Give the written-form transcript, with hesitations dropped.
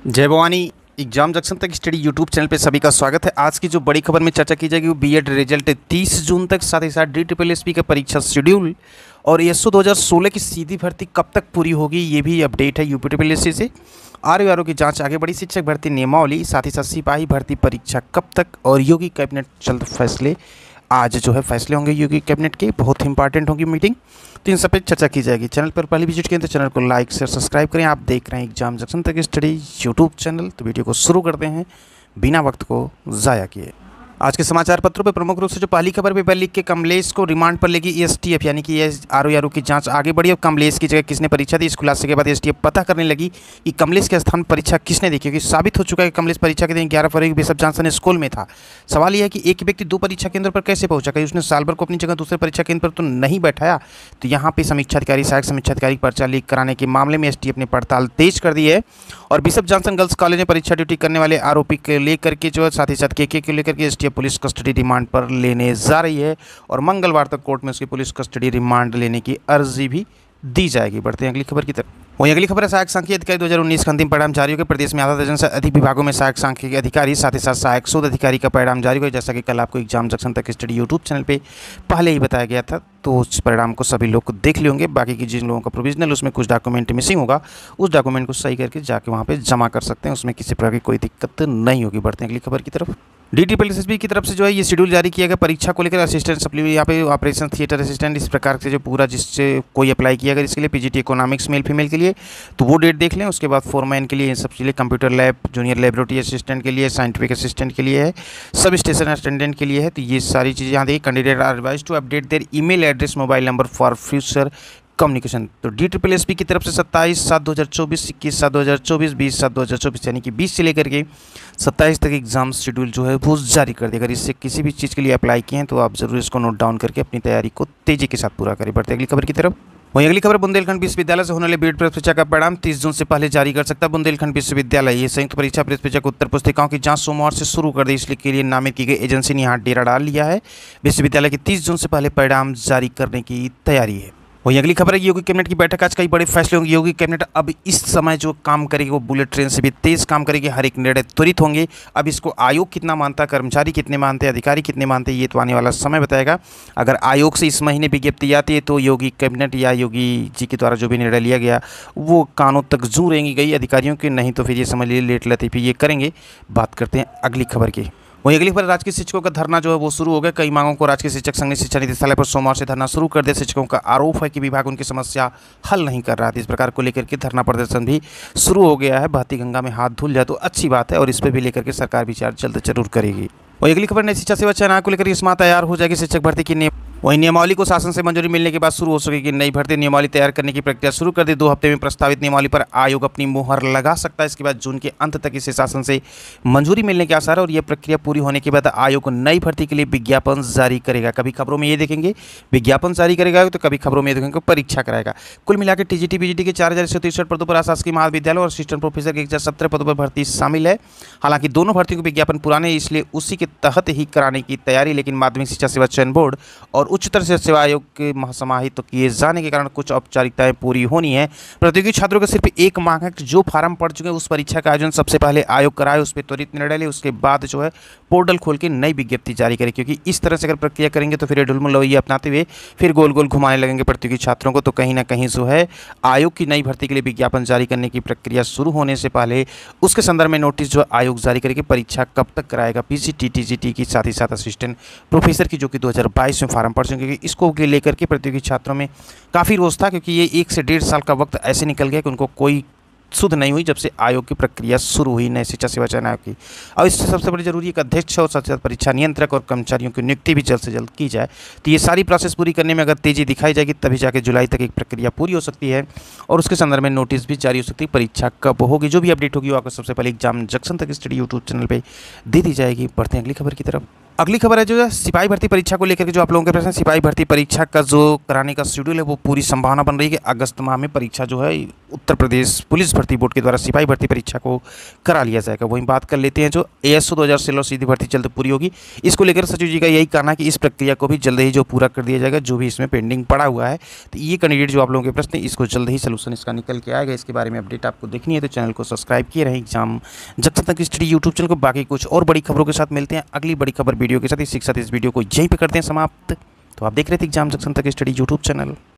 जय Bhavani. Exam junction तक study YouTube channel पे सभी का स्वागत है। आज की जो बड़ी खबर में चर्चा की जाएगी वो बीएड रिजल्ट 30 जून तक, साथ ही साथ DSSB का परीक्षा शेड्यूल और एसओ 2016 की सीधी भर्ती कब तक पूरी होगी, ये भी अपडेट है UPSSB से। आरओ की जांच आगे बढ़ी, शिक्षक भर्ती नियमावली, साथ ही साथ सिपाही भर्ती परीक्षा कब तक, और योगी कैबिनेट जल्द फैसले। आज जो है फैसले होंगे योगी कैबिनेट के, बहुत इंपॉर्टेंट होगी मीटिंग, तो इन सब पे चर्चा की जाएगी। चैनल पर पहले विजिट करें तो चैनल को लाइक शेयर सब्सक्राइब करें। आप देख रहे हैं एग्जाम जंक्शन तक स्टडी यूट्यूब चैनल। तो वीडियो को शुरू करते हैं बिना वक्त को ज़ाया किए। आज के समाचार पत्रों पर प्रमुख रूप से जो पहली खबर पेपर लीक के कमलेश को रिमांड पर लेगी एसटीएफ, यानी कि आरओ की जांच आगे बढ़ी और कमलेश की जगह किसने परीक्षा दी। इस खुलासे के बाद एसटीएफ पता करने लगी कि कमलेश के स्थान पर परीक्षा किसने दी, क्योंकि साबित हो चुका है कि कमलेश परीक्षा के दिन 11 फरवरी बिशप जॉनसन स्कूल में था। सवाल यह है कि एक व्यक्ति दो परीक्षा केंद्र पर कैसे पहुंचा, कहीं उसने साल भर को अपनी जगह दूसरे परीक्षा केंद्र पर तो नहीं बैठाया। तो यहाँ पे समीक्षा अधिकारी, सहायक समीक्षा अधिकारी पर्चा लीक कराने के मामले में एसटीएफ ने पड़ताल तेज कर दी है और बिशप जॉनसन गर्ल्स कॉलेज में परीक्षा ड्यूटी करने वाले आरोपी को लेकर के जो है, साथ ही साथ के को लेकर के एसटीएफ पुलिस कस्टडी रिमांड पर लेने जा रही है और मंगलवार तक कोर्ट में उसकी पुलिस कस्टडी रिमांड लेने की अर्जी भी दी जाएगी। बढ़ते हैं अगली खबर की तरफ। वहीं अगली खबर है सहायक सांख्यिकी अधिकारी 2019 का अंतिम परिणाम जारी हो गया। प्रदेश में आधा दर्जन से अधिक विभागों में सहायक सांख्यिकी अधिकारी, साथ ही साथ सहायक शोध अधिकारी का परिणाम जारी हुआ। जैसा कि कल आपको एग्जाम जंक्शन तक स्टडी यूट्यूब चैनल पे पहले ही बताया गया था, तो उस परिणाम को सभी लोग देख लिए होंगे। बाकी की जिन लोगों का प्रोविजनल उसमें कुछ डॉक्यूमेंट मिसिंग होगा, उस डॉक्यूमेंट को सही करके जाके वहाँ पे जमा कर सकते हैं, उसमें किसी प्रकार की कोई दिक्कत नहीं होगी। बढ़ते हैं अगली खबर की तरफ। DSSB की तरफ से जो है ये शेड्यूल जारी किया गया परीक्षा को लेकर। असिस्टेंट सप्लीमेंट्री, यहाँ पे ऑपरेशन थिएटर असिस्टेंट, इस प्रकार से जो पूरा जिससे कोई अप्लाई किया अगर इसके लिए PGT इकोनॉमिक्स मेल फीमेल के लिए, तो वो डेट देख लें। उसके बाद फोरमैन के लिए इन सब चीज़ें, computer lab, junior laboratory assistant के लिए, साइंटिफिक असिस्टेंट के लिए है, सब स्टेशन अटेंडेंट के लिए है। तो ये सारी चीज़ें यहाँ देखिए। Candidate are advised to update their email address, mobile number for future communication. तो DSSB की तरफ से 27/7/2024, 21/7/2024, 20/7/2024 यानी कि 20 से लेकर के 27 तक एग्जाम शेड्यूल जो है वो जारी कर दिया। अगर इससे किसी भी चीज़ के लिए अप्लाई किए हैं तो आप जरूर इसको नोट डाउन करके अपनी तैयारी को तेजी के साथ पूरा करें। बढ़ते अगली खबर की तरफ। वहीं अगली खबर, बुंदेलखंड विश्वविद्यालय से होने वाले बीएड प्रवेश परीक्षा का परिणाम 30 जून से पहले जारी कर सकता है बुंदेलखंड विश्वविद्यालय। ये संयुक्त परीक्षा प्रवेश परीक्षा उत्तर पुस्तिकाओं की जांच सोमवार से शुरू कर दी, इसलिए के लिए नामित की गई एजेंसी ने यहाँ डेरा डाल लिया है। विश्वविद्यालय की 30 जून से पहले परिणाम जारी करने की तैयारी है। वहीं अगली खबर है योगी कैबिनेट की बैठक, आज कई बड़े फैसले होंगे। योगी कैबिनेट अब इस समय जो काम करेगी वो बुलेट ट्रेन से भी तेज काम करेगी, हर एक निर्णय त्वरित होंगे। अब इसको आयोग कितना मानता है, कर्मचारी कितने मानते हैं, अधिकारी कितने मानते हैं, ये तो आने वाला समय बताएगा। अगर आयोग से इस महीने विज्ञप्ति आती है तो योगी कैबिनेट या योगी जी के द्वारा जो भी निर्णय लिया गया वो कानों तक जू रहेंगी गई अधिकारियों के, नहीं तो फिर ये समझ लीजिए लेट लतीफ़ी ये करेंगे। बात करते हैं अगली खबर की। वहीं अगली खबर, राजकीय शिक्षकों का धरना जो है वो शुरू हो गया। कई मांगों को राजकीय शिक्षक संघ ने शिक्षा निदेशालय पर सोमवार से धरना शुरू कर दिया। शिक्षकों का आरोप है कि विभाग उनकी समस्या हल नहीं कर रहा था। इस प्रकार को लेकर के धरना प्रदर्शन भी शुरू हो गया है। बहती गंगा में हाथ धुल जाए तो अच्छी बात है और इस पर भी लेकर के सरकार विचार जल्द जरूर करेगी। वहीं अगली खबर, नई शिक्षा सेवा चयन आयोग को लेकर इस माह तैयार हो जाएगी शिक्षक भर्ती की वहीं नियमावली को शासन से मंजूरी मिलने के बाद शुरू हो सकेगी नई भर्ती। नियमावली तैयार करने की प्रक्रिया शुरू कर दी। 2 हफ्ते में प्रस्तावित नियमावली पर आयोग अपनी मुहर लगा सकता है। इसके बाद जून के अंत तक इसे शासन से मंजूरी मिलने के आसार है और यह प्रक्रिया पूरी होने के बाद आयोग नई भर्ती के लिए विज्ञापन जारी करेगा। कभी खबरों में ये देखेंगे विज्ञापन जारी करेगा, तो कभी खबरों में ये देखेंगे परीक्षा कराएगा। कुल मिलाकर TGT PGT के 4163 पदों पर अशासकीय महाविद्यालय और असिस्टेंट प्रोफेसर के 1017 पदों पर भर्ती शामिल है। हालांकि दोनों भर्तियों के विज्ञापन पुराने हैं, इसलिए उसी के तहत ही कराने की तैयारी, लेकिन माध्यमिक शिक्षा सेवा चयन बोर्ड और उच्चतर शिक्षा सेवा आयोग के समाहित तो किए जाने के कारण कुछ औपचारिकताएं पूरी होनी है। प्रतियोगी छात्रों का सिर्फ एक मांग है कि जो फार्म पड़ चुके हैं उस परीक्षा का आयोजन सबसे पहले आयोग कराए, उस पर त्वरित निर्णय ले, उसके बाद जो है पोर्टल खोल के नई विज्ञप्ति जारी करे। क्योंकि इस तरह से अगर प्रक्रिया करेंगे तो फिर ढुलमुल रवैया अपनाते हुए फिर गोल गोल घुमाने लगेंगे प्रतियोगी छात्रों को। तो कहीं ना कहीं जो है आयोग की नई भर्ती के लिए विज्ञापन जारी करने की प्रक्रिया शुरू होने से पहले उसके संदर्भ में नोटिस जो आयोग जारी करेगी, परीक्षा कब तक कराएगा PGT TGT की, साथ ही साथ असिस्टेंट प्रोफेसर की, जो कि 2022 में फार्म पड़ चुके। इसको लेकर के प्रतियोगी छात्रों में काफ़ी रोष था, क्योंकि ये 1 से 1.5 साल का वक्त ऐसे निकल गया कि उनको कोई सुध नहीं हुई जब से आयोग की प्रक्रिया शुरू हुई नई शिक्षा सेवा चयन आयोग की। और इससे सबसे बड़ी जरूरी एक अध्यक्ष और साथ साथ परीक्षा नियंत्रक और कर्मचारियों की नियुक्ति भी जल्द से जल्द की जाए। तो ये सारी प्रोसेस पूरी करने में अगर तेजी दिखाई जाएगी तभी जाके जुलाई तक एक प्रक्रिया पूरी हो सकती है और उसके संदर्भ में नोटिस भी जारी हो सकती है। परीक्षा कब होगी, जो भी अपडेट होगी वो आपको सबसे पहले एग्जाम जंक्शन तक स्टडी यूट्यूब चैनल पर दे दी जाएगी। बढ़ते हैं अगली खबर की तरफ। अगली खबर है जो है सिपाही भर्ती परीक्षा को लेकर के, जो आप लोगों के प्रश्न, सिपाही भर्ती परीक्षा का जो कराने का शेड्यूल है वो पूरी संभावना बन रही है कि अगस्त माह में परीक्षा जो है उत्तर प्रदेश पुलिस भर्ती बोर्ड के द्वारा सिपाही भर्ती परीक्षा को करा लिया जाएगा। वहीं बात कर लेते हैं जो ASO 2016 सीधी भर्ती जल्द पूरी होगी, इसको लेकर सचिव जी का यही कहना है कि इस प्रक्रिया को भी जल्द ही जो पूरा कर दिया जाएगा, जो भी इसमें पेंडिंग पड़ा हुआ है। तो ये कैंडिडेट जो आप लोगों के प्रश्न है, इसको जल्द ही सोल्यूशन इसका निकल के आएगा। इसके बारे में अपडेट आपको देखनी है तो चैनल को सब्सक्राइब किए रहें एग्जाम जंक्शन तक स्टडी यूट्यूब चैनल को। बाकी कुछ और बड़ी खबरों के साथ मिलते हैं अगली बड़ी खबर वीडियो के साथ। इसी के साथ इस वीडियो को यहीं पर करते हैं समाप्त। तो आप देख रहे थे एग्जाम जंक्शन तक स्टडी यूट्यूब चैनल।